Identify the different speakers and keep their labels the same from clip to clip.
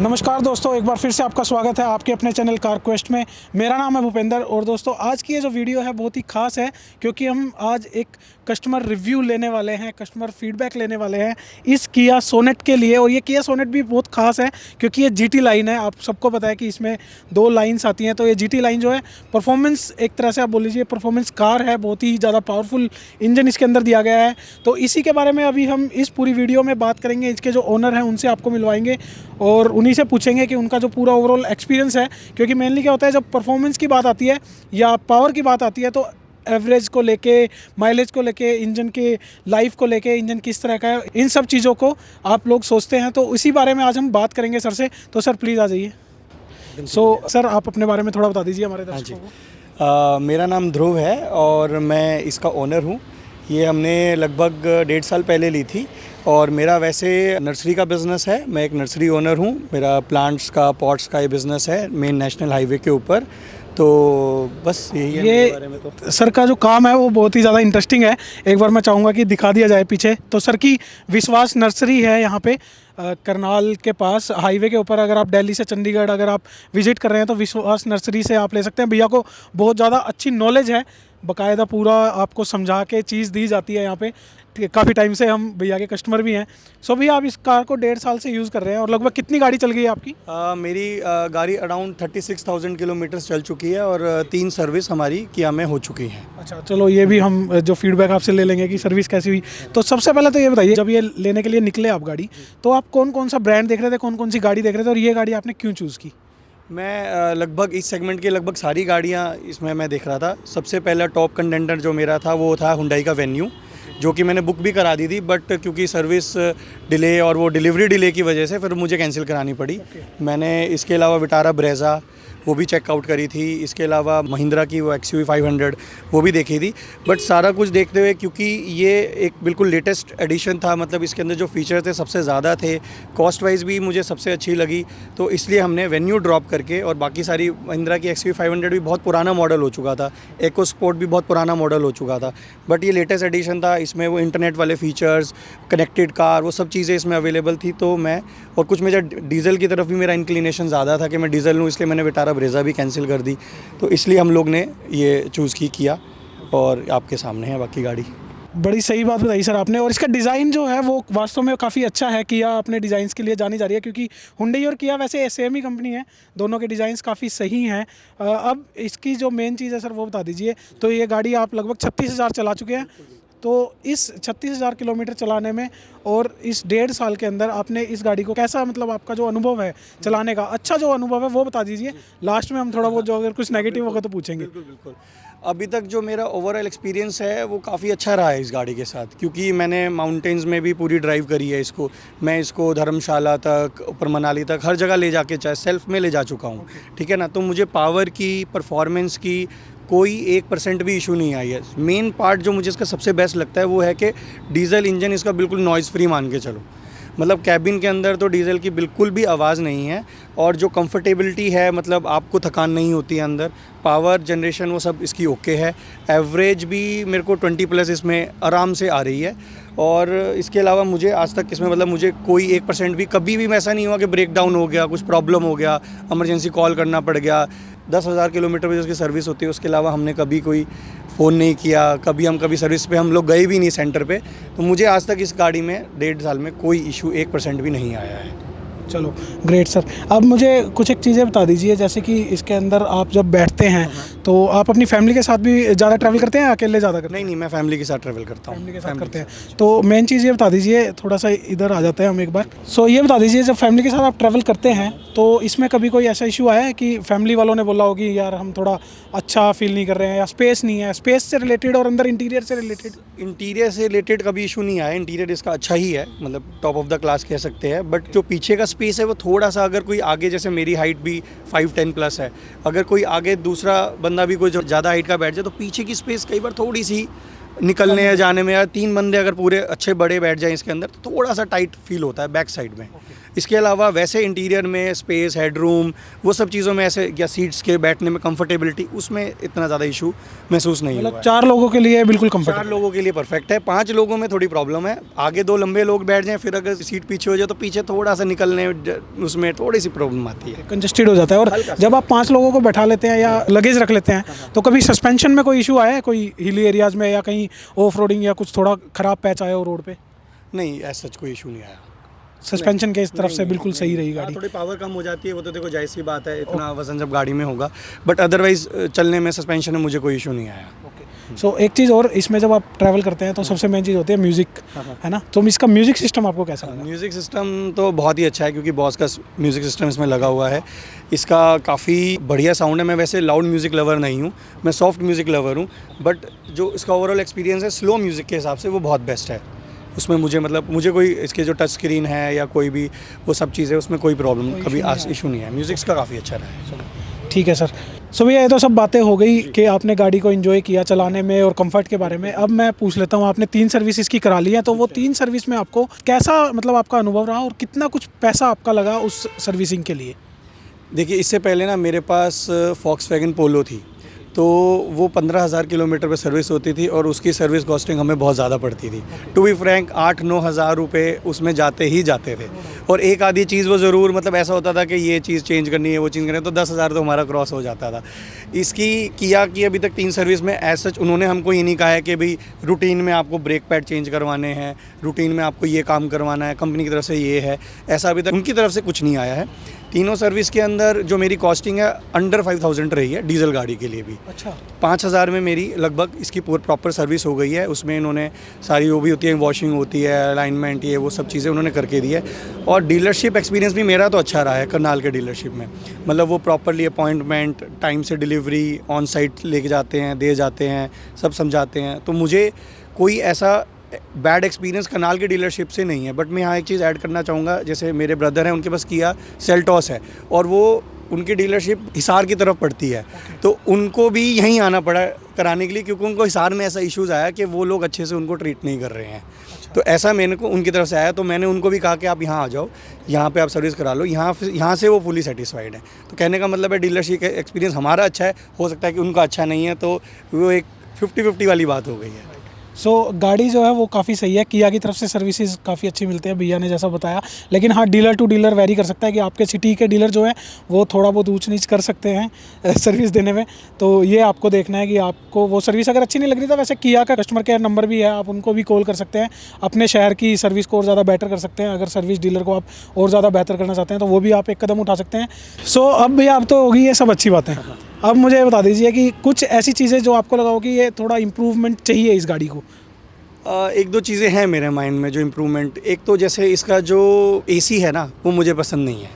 Speaker 1: नमस्कार दोस्तों, एक बार फिर से आपका स्वागत है आपके अपने चैनल कार क्वेस्ट में। मेरा नाम है भूपेंद्र और दोस्तों आज की ये जो वीडियो है बहुत ही ख़ास है क्योंकि हम आज एक कस्टमर रिव्यू लेने वाले हैं, कस्टमर फीडबैक लेने वाले हैं इस किया सोनेट के लिए। और ये किया सोनेट भी बहुत ख़ास है क्योंकि ये जीटी लाइन है। आप सबको पता है कि इसमें 2 लाइन्स आती हैं, तो ये जीटी लाइन जो है परफॉर्मेंस, एक तरह से आप बोल लीजिए परफॉर्मेंस कार है, बहुत ही ज़्यादा पावरफुल इंजन इसके अंदर दिया गया है। तो इसी के बारे में अभी हम इस पूरी वीडियो में बात करेंगे। इसके जो ओनर हैं उनसे आपको मिलवाएंगे और उन्हीं से पूछेंगे कि उनका जो पूरा ओवरऑल एक्सपीरियंस है, क्योंकि मेनली क्या होता है जब परफॉर्मेंस की बात आती है या पावर की बात आती है तो एवरेज को लेके, माइलेज को लेके, इंजन के लाइफ को लेके, इंजन किस तरह का है, इन सब चीज़ों को आप लोग सोचते हैं। तो इसी बारे में आज हम बात करेंगे सर से। तो सर प्लीज़ आ जाइए। सर आप अपने बारे में थोड़ा बता दीजिए हमारे दर्शकों को।
Speaker 2: मेरा नाम ध्रुव है और मैं इसका ओनर हूँ। ये हमने लगभग 1.5 साल पहले ली थी और मेरा वैसे नर्सरी का बिज़नेस है। मैं एक नर्सरी ओनर हूँ। मेरा प्लांट्स का, पॉट्स का ये बिज़नेस है मेन नेशनल हाईवे के ऊपर। तो बस यही है मेरे बारे में। तो
Speaker 1: सर का जो काम है वो बहुत ही ज़्यादा इंटरेस्टिंग है। एक बार मैं चाहूँगा कि दिखा दिया जाए पीछे। तो सर की विश्वास नर्सरी है यहाँ पे करनाल के पास हाईवे के ऊपर। अगर आप दिल्ली से चंडीगढ़ अगर आप विज़िट कर रहे हैं तो विश्वास नर्सरी से आप ले सकते हैं। भैया को बहुत ज़्यादा अच्छी नॉलेज है, बाकायदा पूरा आपको समझा के चीज़ दी जाती है यहाँ पे। काफ़ी टाइम से हम भैया के कस्टमर भी हैं। सो भैया आप इस कार को 1.5 साल से यूज़ कर रहे हैं और लगभग कितनी गाड़ी चल गई है आपकी?
Speaker 2: मेरी गाड़ी अराउंड 36,000 किलोमीटर चल चुकी है और 3 सर्विस हमारी किया में हो चुकी है।
Speaker 1: अच्छा, चलो ये भी हम जो फीडबैक आपसे ले लेंगे कि सर्विस कैसी हुई। तो सबसे पहले तो ये बताइए, जब ये लेने के लिए निकले आप गाड़ी, तो आप कौन कौन सा ब्रांड देख रहे थे, कौन कौन सी गाड़ी देख रहे थे और ये गाड़ी आपने क्यों चूज़ की?
Speaker 2: मैं लगभग इस सेगमेंट की लगभग सारी गाड़ियाँ इसमें मैं देख रहा था। सबसे पहला टॉप कंटेंडर जो मेरा था वो था हुंडई का वेन्यू, जो कि मैंने बुक भी करा दी थी, बट क्योंकि सर्विस डिले और वो डिलीवरी डिले की वजह से फिर मुझे कैंसिल करानी पड़ी। मैंने इसके अलावा विटारा ब्रेज़ा वो भी चेकआउट करी थी। इसके अलावा महिंद्रा की वो XUV 500 वो भी देखी थी। बट सारा कुछ देखते हुए, क्योंकि ये एक बिल्कुल लेटेस्ट एडिशन था, मतलब इसके अंदर जो फीचर थे सबसे ज़्यादा थे, कॉस्ट वाइज भी मुझे सबसे अच्छी लगी, तो इसलिए हमने वेन्यू ड्रॉप करके, और बाकी सारी महिंद्रा की XUV 500 भी बहुत पुराना मॉडल हो चुका था, एको स्पोर्ट भी बहुत पुराना मॉडल हो चुका था, बट ये लेटेस्ट एडिशन था। इसमें वो इंटरनेट वाले फीचर्स, कनेक्टेड कार, वो सब चीज़ें इसमें अवेलेबल थी। तो मैं, और कुछ मेरा डीजल की तरफ भी मेरा इंक्लिनेशन ज़्यादा था कि मैं डीजल लूँ, इसलिए मैंने विटारा ब्रेज़ा भी कैंसिल कर दी। तो इसलिए हम लोग ने ये चूज़ किया और आपके सामने है बाकी गाड़ी।
Speaker 1: बड़ी सही बात बताई सर आपने। और इसका डिज़ाइन जो है वो वास्तव में काफ़ी अच्छा है। किया अपने डिज़ाइंस के लिए जानी जा रही है, क्योंकि हुंडई और किया वैसे सेम ही कंपनी है, दोनों के डिज़ाइंस काफ़ी सही हैं। अब इसकी जो मेन चीज़ है सर वो बता दीजिए। तो ये गाड़ी आप लगभग 36,000 चला चुके हैं। तो इस 36,000 किलोमीटर चलाने में और इस 1.5 साल के अंदर आपने इस गाड़ी को कैसा, मतलब आपका जो अनुभव है चलाने का, अच्छा जो अनुभव है वो बता दीजिए। लास्ट में हम थोड़ा बहुत जो अगर कुछ नेगेटिव होगा तो पूछेंगे।
Speaker 2: बिल्कुल। अभी तक जो मेरा ओवरऑल एक्सपीरियंस है वो काफ़ी अच्छा रहा है इस गाड़ी के साथ, क्योंकि मैंने माउंटेन्स में भी पूरी ड्राइव करी है इसको। मैं इसको धर्मशाला तक, ऊपर मनाली तक, हर जगह ले जाके, चाहे सेल्फ में ले जा चुका हूँ। ठीक है ना। तो मुझे पावर की, परफॉर्मेंस की कोई 1% भी इशू नहीं आई है। मेन पार्ट जो मुझे इसका सबसे बेस्ट लगता है वो है कि डीजल इंजन इसका बिल्कुल नॉइज़ फ्री मान के चलो। मतलब कैबिन के अंदर तो डीजल की बिल्कुल भी आवाज़ नहीं है, और जो कंफर्टेबिलिटी है, मतलब आपको थकान नहीं होती है अंदर। पावर जनरेशन वो सब इसकी ओके है। एवरेज भी मेरे को 20+ इसमें आराम से आ रही है। और इसके अलावा मुझे आज तक इसमें, मतलब मुझे कोई 1% भी कभी भी ऐसा नहीं हुआ कि ब्रेक डाउन हो गया, कुछ प्रॉब्लम हो गया, इमरजेंसी कॉल करना पड़ गया। 10,000 किलोमीटर पर जिसकी सर्विस होती है उसके अलावा हमने कभी कोई फ़ोन नहीं किया, कभी सर्विस पे हम लोग गए भी नहीं सेंटर पे। तो मुझे आज तक इस गाड़ी में 1.5 साल में कोई इशू 1% भी नहीं आया है।
Speaker 1: चलो ग्रेट सर। अब मुझे कुछ एक चीज़ें बता दीजिए, जैसे कि इसके अंदर आप जब बैठते हैं तो आप अपनी फैमिली के साथ भी ज़्यादा ट्रैवल करते हैं या अकेले ज़्यादा करते हैं?
Speaker 2: नहीं, मैं फैमिली के साथ ट्रैवल करता हूँ।
Speaker 1: फैमिली के साथ करते हैं। तो मेन चीज़ ये बता दीजिए, थोड़ा सा इधर आ जाते हैं हम एक बार। सो ये बता दीजिए, जब फैमिली के साथ आप ट्रैवल करते हैं तो इसमें कभी कोई ऐसा इशू आया है कि फैमिली वालों ने बोला होगी यार हम थोड़ा अच्छा फील नहीं कर रहे हैं, या स्पेस नहीं है, स्पेस से रिलेटेड और अंदर इंटीरियर से रिलेटेड?
Speaker 2: इंटीरियर से रिलेटेड कभी इशू नहीं आया। इंटीरियर इसका अच्छा ही है, मतलब टॉप ऑफ द क्लास कह सकते हैं। बट जो पीछे का स्पेस है वो थोड़ा सा, अगर कोई आगे, जैसे मेरी हाइट भी 5'10" है, अगर कोई आगे दूसरा बंदा भी कोई ज़्यादा हाइट का बैठ जाए तो पीछे की स्पेस कई बार थोड़ी सी निकलने या जाने में, या 3 बंदे अगर पूरे अच्छे बड़े बैठ जाएं इसके अंदर तो थोड़ा सा टाइट फील होता है बैक साइड में। इसके अलावा वैसे इंटीरियर में स्पेस, हेडरूम, वो सब चीज़ों में ऐसे, या सीट्स के बैठने में कंफर्टेबिलिटी, उसमें इतना ज़्यादा इशू महसूस नहीं हुआ
Speaker 1: मतलब
Speaker 2: है।
Speaker 1: 4 लोगों के लिए बिल्कुल
Speaker 2: 4
Speaker 1: कंफर्टेबल।
Speaker 2: लोगों के लिए परफेक्ट है। 5 लोगों में थोड़ी प्रॉब्लम है, आगे 2 लंबे लोग बैठ जाएं, फिर अगर सीट पीछे हो जाए तो पीछे थोड़ा सा निकलने उसमें थोड़ी सी प्रॉब्लम आती है।
Speaker 1: कंजस्टेड हो जाता है। और जब आप 5 लोगों को बैठा लेते हैं या लगेज रख लेते हैं तो कभी सस्पेंशन में कोई इशू आया है, कोई हिली एरियाज में या कहीं ऑफ रोडिंग या कुछ थोड़ा ख़राब पैच आया हो रोड पे?
Speaker 2: नहीं, ऐसा कोई इशू नहीं आया।
Speaker 1: सस्पेंशन के इस तरफ से बिल्कुल सही रही
Speaker 2: हाँ,
Speaker 1: गाड़ी।
Speaker 2: थोड़ी पावर कम हो जाती है, वो तो देखो जायज़ सी बात है, इतना वजन जब गाड़ी में होगा, बट अदरवाइज चलने में, सस्पेंशन में मुझे कोई इशू नहीं आया।
Speaker 1: सो एक चीज़ और, इसमें जब आप ट्रैवल करते हैं तो सबसे मेन चीज़ होती है म्यूज़िक, है ना? तो इसका म्यूज़िक सिस्टम आपको कैसा लगा?
Speaker 2: म्यूज़िक सिस्टम तो बहुत ही अच्छा है, क्योंकि बॉस का म्यूज़िक सिस्टम इसमें लगा हुआ है। इसका काफ़ी बढ़िया साउंड है। मैं वैसे लाउड म्यूज़िक लवर नहीं हूँ, मैं सॉफ्ट म्यूज़िक लवर हूँ, बट जो इसका ओवरऑल एक्सपीरियंस है स्लो म्यूज़िक के हिसाब से वो बहुत बेस्ट है। उसमें मुझे कोई इसके जो टच स्क्रीन है या कोई भी वो सब चीज़ें, उसमें कोई प्रॉब्लम कभी इशू नहीं है। म्यूज़िक का काफ़ी अच्छा रहा है।
Speaker 1: ठीक है सर। सो भैया, ये तो सब बातें हो गई कि आपने गाड़ी को एंजॉय किया चलाने में और कंफर्ट के बारे में। अब मैं पूछ लेता हूँ, आपने 3 सर्विस इसकी करा ली है, तो वो 3 सर्विस में आपको कैसा, मतलब आपका अनुभव रहा और कितना कुछ पैसा आपका लगा उस सर्विसिंग के लिए?
Speaker 2: देखिए, इससे पहले ना मेरे पास वॉक्सवैगन पोलो थी, तो वो 15,000 किलोमीटर पे सर्विस होती थी और उसकी सर्विस कॉस्टिंग हमें बहुत ज़्यादा पड़ती थी। टू बी फ्रैंक 8-9 हज़ार रुपये उसमें जाते ही जाते थे, और एक आधी चीज़ वो ज़रूर, मतलब ऐसा होता था कि ये चीज़ चेंज करनी है, वो चेंज करनी है, तो 10,000 तो हमारा क्रॉस हो जाता था। इसकी किया कि अभी तक 3 सर्विस में एज सच उन्होंने हमको ये नहीं कहा है कि भाई रूटीन में आपको ब्रेक पैड चेंज करवाने हैं, रूटीन में आपको ये काम करवाना है, कंपनी की तरफ से ये है, ऐसा अभी तक उनकी तरफ से कुछ नहीं आया है। तीनों सर्विस के अंदर जो मेरी कॉस्टिंग है अंडर 5,000 रही है डीजल गाड़ी के लिए भी।
Speaker 1: अच्छा।
Speaker 2: 5,000 में मेरी लगभग इसकी प्रॉपर सर्विस हो गई है। उसमें इन्होंने सारी वो भी होती है, वॉशिंग होती है, अलाइनमेंट, ये वो सब चीज़ें उन्होंने करके दी है। और डीलरशिप एक्सपीरियंस भी मेरा तो अच्छा रहा है करनाल के डीलरशिप में। मतलब वो प्रॉपरली अपॉइंटमेंट, टाइम से डिलीवरी, ऑन साइट लेके जाते हैं, दे जाते हैं, सब समझाते हैं। तो मुझे कोई ऐसा बैड एक्सपीरियंस करनाल के डीलरशिप से नहीं है। बट मैं यहाँ एक चीज़ ऐड करना चाहूँगा, जैसे मेरे ब्रदर हैं, उनके पास किया सेल्टॉस है और वो उनकी डीलरशिप हिसार की तरफ पड़ती है, तो उनको भी यहीं आना पड़ा कराने के लिए, क्योंकि उनको हिसार में ऐसा इश्यूज़ आया कि वो लोग अच्छे से उनको ट्रीट नहीं कर रहे हैं। तो ऐसा मैंने को उनकी तरफ से आया, तो मैंने उनको भी कहा कि आप यहाँ आ जाओ, यहाँ पे आप सर्विस करा लो, यहाँ से वो फुली सेटिस्फाइड है। तो कहने का मतलब है डीलरशिप का एक्सपीरियंस हमारा अच्छा है, हो सकता है कि उनका अच्छा नहीं है, तो वो एक 50-50 वाली बात हो गई है।
Speaker 1: सो गाड़ी जो है वो काफ़ी सही है, किया की तरफ से सर्विसेज काफ़ी अच्छी मिलती है, भैया ने जैसा बताया। लेकिन हाँ, डीलर टू डीलर वेरी कर सकता है कि आपके सिटी के डीलर जो है वो थोड़ा बहुत ऊंच नीच कर सकते हैं सर्विस देने में। तो ये आपको देखना है कि आपको वो सर्विस अगर अच्छी नहीं लग रही, तो वैसे किया का कस्टमर केयर नंबर भी है, आप उनको भी कॉल कर सकते हैं, अपने शहर की सर्विस को और ज़्यादा बेटर कर सकते हैं। अगर सर्विस डीलर को आप और ज़्यादा बेहतर करना चाहते हैं तो वो भी आप एक कदम उठा सकते हैं। सो अब भैया, अब तो होगी ये सब अच्छी बातें, अब मुझे बता दीजिए कि कुछ ऐसी चीज़ें जो आपको लगा हो कि ये थोड़ा इम्प्रूवमेंट चाहिए इस गाड़ी को।
Speaker 2: 1-2 चीज़ें हैं मेरे माइंड में जो इम्प्रूवमेंट। एक तो जैसे इसका जो एसी है ना, वो मुझे पसंद नहीं है।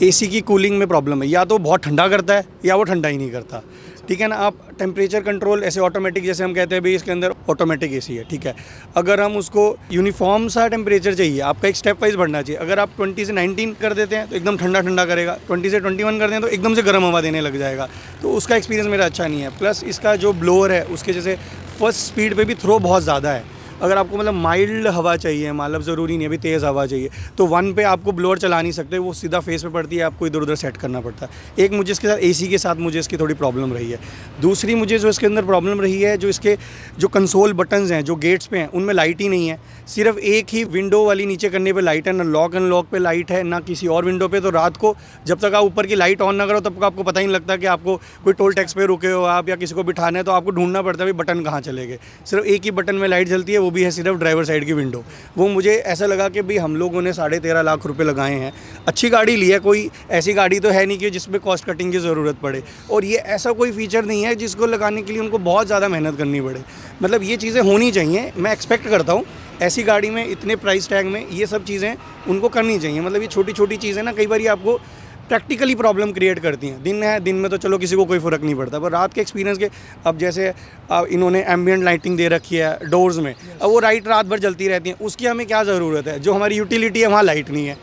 Speaker 2: एसी की कूलिंग में प्रॉब्लम है, या तो बहुत ठंडा करता है या वो ठंडा ही नहीं करता, ठीक है ना। आप टेम्परेचर कंट्रोल ऐसे ऑटोमेटिक, जैसे हम कहते हैं भाई इसके अंदर ऑटोमेटिक एसी है, ठीक है। अगर हम उसको यूनिफॉर्म सा टेम्परेचर चाहिए, आपका एक स्टेप वाइज बढ़ना चाहिए। अगर आप 20 से 19 कर देते हैं तो एकदम ठंडा ठंडा करेगा, 20 से 21 कर दें तो एकदम से गर्म हवा देने लग जाएगा। तो उसका एक्सपीरियंस मेरा अच्छा नहीं है। प्लस इसका जो ब्लोअर है उसके जैसे फर्स्ट स्पीड पे भी थ्रो बहुत ज़्यादा है। अगर आपको मतलब माइल्ड हवा चाहिए, मतलब ज़रूरी नहीं है भी तेज़ हवा चाहिए, तो 1 पे आपको ब्लोअर चला नहीं सकते, वो सीधा फेस पे पड़ती है, आपको इधर उधर सेट करना पड़ता है। एक मुझे इसके साथ एसी के साथ मुझे इसकी थोड़ी प्रॉब्लम रही है। दूसरी मुझे जो इसके अंदर प्रॉब्लम रही है, जो इसके जो कंसोल बटन्स हैं जो गेट्स पे हैं उनमें लाइट ही नहीं है। सिर्फ एक ही विंडो वाली नीचे करने पे लाइट है, ना लॉक अनलॉक पे लाइट है, ना किसी और विंडो पे। तो रात को जब तक आप ऊपर की लाइट ऑन ना करो तब तक आपको पता ही नहीं लगता कि आपको कोई टोल टैक्स पे रुके हो आप, या किसी को बिठाना है तो आपको ढूंढना पड़ता है भाई बटन कहाँ चले गए। सिर्फ एक ही बटन में लाइट जलती है, वो भी है सिर्फ ड्राइवर साइड की विंडो। वो मुझे ऐसा लगा कि भाई हम लोगों ने 13.5 लाख रुपए लगाए हैं, अच्छी गाड़ी ली है, कोई ऐसी गाड़ी तो है नहीं कि जिसमें कॉस्ट कटिंग की ज़रूरत पड़े, और ये ऐसा कोई फीचर नहीं है जिसको लगाने के लिए उनको बहुत ज़्यादा मेहनत करनी पड़े। मतलब ये चीज़ें होनी चाहिए, मैं एक्सपेक्ट करता हूँ ऐसी गाड़ी में इतने प्राइस टैग में ये सब चीज़ें उनको करनी चाहिए। मतलब ये छोटी छोटी चीज़ें ना कई बार आपको प्रैक्टिकली प्रॉब्लम क्रिएट करती हैं। दिन में तो चलो किसी को कोई फ़र्क नहीं पड़ता, पर रात के एक्सपीरियंस के, अब जैसे इन्होंने एम्बिएंट लाइटिंग दे रखी है डोर्स में, अब वो रात भर जलती रहती हैं, उसकी हमें क्या ज़रूरत है। जो हमारी यूटिलिटी है वहाँ लाइट नहीं है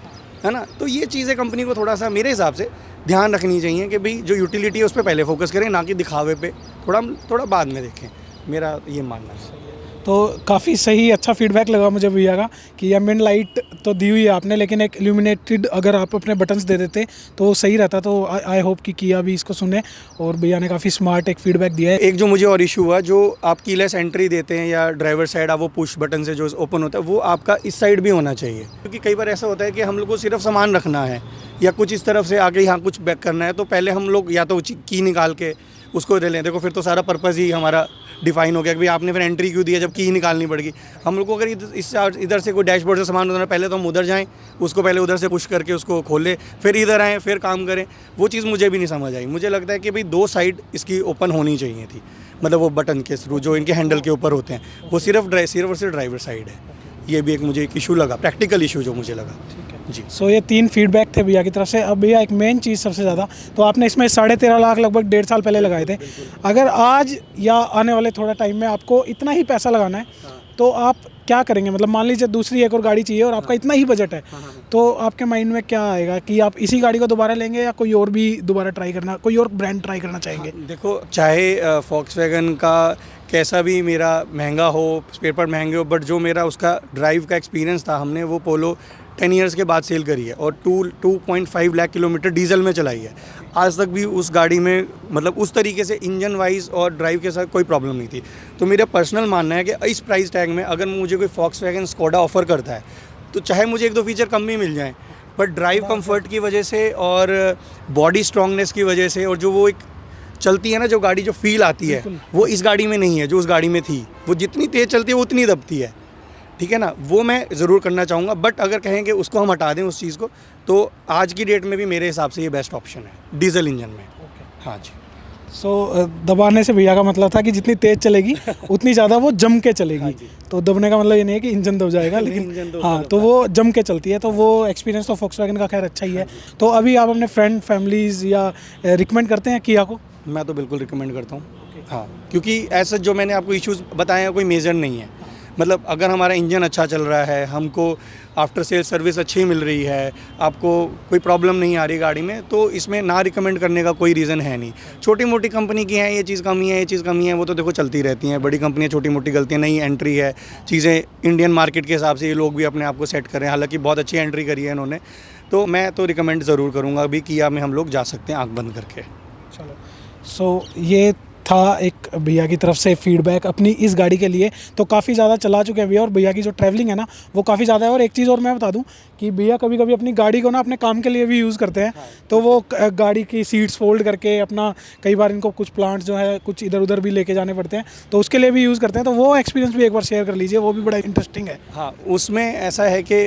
Speaker 2: ना। तो ये चीज़ें कंपनी को थोड़ा सा मेरे हिसाब से ध्यान रखनी चाहिए कि भाई जो यूटिलिटी है उस पर पहले फोकस करें, ना कि दिखावे पे थोड़ा बाद में देखें। मेरा ये मानना है।
Speaker 1: तो काफ़ी सही अच्छा फीडबैक लगा मुझे भैया का कि एम्बिएंट लाइट तो दी हुई है आपने, लेकिन एक इल्यूमिनेटेड अगर आप अपने बटन्स दे देते तो वो सही रहता। तो आई होप कि किया भी इसको सुने, और भैया ने काफ़ी स्मार्ट एक फीडबैक दिया है।
Speaker 2: एक जो मुझे और इशू हुआ, जो आप कीलेस एंट्री देते हैं या ड्राइवर साइड आप वो पुश बटन से जो ओपन होता है, वो आपका इस साइड भी होना चाहिए, क्योंकि कई बार ऐसा होता है कि हम लोग को सिर्फ सामान रखना है या कुछ इस तरफ से आगे यहाँ कुछ बैक करना है, तो पहले हम लोग या तो की निकाल के उसको दे लें। देखो फिर तो सारा पर्पज़ ही हमारा डिफाइन हो गया कि भाई आपने फिर एंट्री क्यों दिया जब की निकालनी पड़ेगी। हम लोग को अगर इधर से कोई डैशबोर्ड से सामान उठाना, पहले तो हम उधर जाएं, उसको पहले उधर से पुश करके उसको खोलें, फिर इधर आएँ, फिर काम करें। वो चीज़ मुझे भी नहीं समझ आई। मुझे लगता है कि भाई 2 साइड इसकी ओपन होनी चाहिए थी, मतलब वो बटन के थ्रू जो इनके हैंडल के ऊपर होते हैं, वो सिर्फ और सिर्फ ड्राइवर साइड है। ये भी एक मुझे एक इशू लगा, प्रैक्टिकल इशू जो मुझे लगा। जी।
Speaker 1: सो ये 3 फीडबैक थे भैया की तरफ से। अब भैया एक मेन चीज़ सबसे ज़्यादा, तो आपने इसमें 13.5 लाख लगभग 1.5 साल पहले लगाए थे। अगर आज या आने वाले थोड़ा टाइम में आपको इतना ही पैसा लगाना है, तो आप क्या करेंगे? मतलब मान लीजिए दूसरी एक और गाड़ी चाहिए और आपका इतना ही बजट है, तो आपके माइंड में क्या आएगा कि आप इसी गाड़ी को दोबारा लेंगे या कोई और भी दोबारा ट्राई करना, कोई और ब्रांड ट्राई करना चाहेंगे?
Speaker 2: देखो, चाहे फॉक्सवैगन का कैसा भी मेरा महंगा हो, स्पेयर पार्ट महंगे हो, बट जो मेरा उसका ड्राइव का एक्सपीरियंस था, हमने वो पोलो 10 इयर्स के बाद सेल करी है और 2.5 लाख किलोमीटर डीजल में चलाई है। आज तक भी उस गाड़ी में मतलब उस तरीके से इंजन वाइज और ड्राइव के साथ कोई प्रॉब्लम नहीं थी। तो मेरा पर्सनल मानना है कि इस प्राइस टैग में अगर मुझे कोई फॉक्सवैगन स्कोडा ऑफ़र करता है, तो चाहे मुझे 1-2 फीचर कम भी मिल जाएँ, बट ड्राइव कंफर्ट की वजह से और बॉडी स्ट्रांगनेस की वजह से, और जो वो एक चलती है ना जो गाड़ी, जो फील आती है, वो इस गाड़ी में नहीं है जो उस गाड़ी में थी। वो जितनी तेज़ चलती है वो उतनी दबती है, ठीक है ना। वो मैं ज़रूर करना चाहूँगा, बट अगर कहें कि उसको हम हटा दें उस चीज़ को, तो आज की डेट में भी मेरे हिसाब से ये बेस्ट ऑप्शन है डीजल इंजन में। हाँ जी।
Speaker 1: सो दबाने से भैया का मतलब था कि जितनी तेज़ चलेगी उतनी ज़्यादा वो जम के चलेगी। तो दबने का मतलब ये नहीं है कि इंजन दब जाएगा, लेकिन हाँ, तो वो जम के चलती है। तो वो एक्सपीरियंस तो फॉक्सवैगन का खैर अच्छा ही है। तो अभी आप अपने फ्रेंड फैमिलीज़ या रिकमेंड करते हैं किया को?
Speaker 2: मैं तो बिल्कुल रिकमेंड करता हूँ। हाँ, क्योंकि ऐसा जो मैंने आपको इश्यूज़ बताए हैं कोई मेजर नहीं है। मतलब अगर हमारा इंजन अच्छा चल रहा है, हमको आफ्टर सेल सर्विस अच्छी मिल रही है, आपको कोई प्रॉब्लम नहीं आ रही गाड़ी में, तो इसमें ना रिकमेंड करने का कोई रीज़न है नहीं। छोटी मोटी कंपनी की हैं, ये चीज़ कमी है, ये चीज़ कमी है, वो तो देखो चलती रहती हैं। बड़ी कंपनियाँ छोटी मोटी गलतियाँ, नई एंट्री है, चीज़ें इंडियन मार्केट के हिसाब से ये लोग भी अपने आप को सेट कर रहे हैं। हालांकि बहुत अच्छी एंट्री करी है इन्होंने, तो मैं तो रिकमेंड ज़रूर करूँगा। अभी किया में हम लोग जा सकते हैं आँख बंद करके।
Speaker 1: चलो, सो ये था एक भैया की तरफ से फीडबैक अपनी इस गाड़ी के लिए। तो काफ़ी ज़्यादा चला चुके हैं भैया, और भैया की जो ट्रैवलिंग है ना वो काफ़ी ज़्यादा है। और एक चीज़ और मैं बता दूं कि भैया कभी कभी अपनी गाड़ी को ना अपने काम के लिए भी यूज़ करते हैं। तो वो गाड़ी की सीट्स फोल्ड करके अपना, कई बार इनको कुछ प्लांट्स जो है कुछ इधर उधर भी लेके जाने पड़ते हैं, तो उसके लिए भी यूज़ करते हैं। तो वो एक्सपीरियंस भी एक बार शेयर कर लीजिए, वो भी बड़ा इंटरेस्टिंग है।
Speaker 2: हाँ, उसमें ऐसा है कि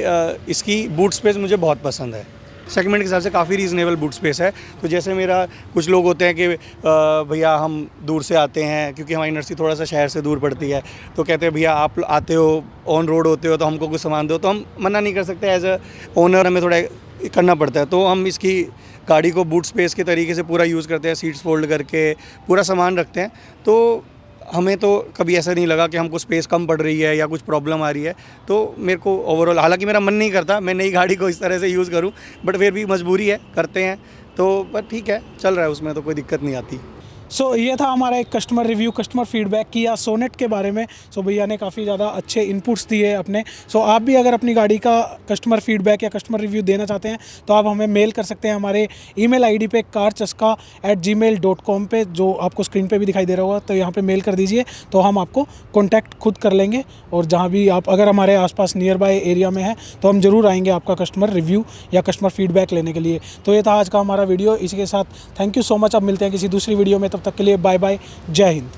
Speaker 2: इसकी बूट स्पेस मुझे बहुत पसंद है। सेगमेंट के हिसाब से काफ़ी रीज़नेबल बूट स्पेस है। तो जैसे मेरा कुछ लोग होते हैं कि भैया हम दूर से आते हैं, क्योंकि हमारी यूनिवर्सिटी थोड़ा सा शहर से दूर पड़ती है, तो कहते हैं भैया आप आते हो, ऑन रोड होते हो, तो हमको कुछ सामान दो। तो हम मना नहीं कर सकते, एज अ ओनर हमें थोड़ा करना पड़ता है। तो हम इसकी गाड़ी को बूट स्पेस के तरीके से पूरा यूज़ करते हैं, सीट्स फोल्ड करके पूरा सामान रखते हैं। तो हमें तो कभी ऐसा नहीं लगा कि हमको स्पेस कम पड़ रही है या कुछ प्रॉब्लम आ रही है। तो मेरे को ओवरऑल, हालांकि मेरा मन नहीं करता मैं नई गाड़ी को इस तरह से यूज़ करूं, बट फिर भी मजबूरी है, करते हैं। तो बट ठीक है, चल रहा है, उसमें तो कोई दिक्कत नहीं आती।
Speaker 1: सो ये था हमारा एक कस्टमर रिव्यू, कस्टमर फीडबैक किया सोनेट के बारे में। सो भैया ने काफ़ी ज़्यादा अच्छे इनपुट्स दिए अपने। सो आप भी अगर अपनी गाड़ी का कस्टमर फीडबैक या कस्टमर रिव्यू देना चाहते हैं तो आप हमें मेल कर सकते हैं हमारे ईमेल आईडी पे carchaska@gmail.com पे, जो आपको स्क्रीन पे भी दिखाई दे रहा होगा। तो यहाँ पे मेल कर दीजिए, तो हम आपको कॉन्टैक्ट खुद कर लेंगे। और जहाँ भी आप अगर हमारे आसपास नियर बाय एरिया में है तो हम ज़रूर आएंगे आपका कस्टमर रिव्यू या कस्टमर फीडबैक लेने के लिए। तो ये था आज का हमारा वीडियो। इसी के साथ थैंक यू सो मच। अब मिलते हैं किसी दूसरी वीडियो में, तब तक के लिए बाय बाय, जय हिंद।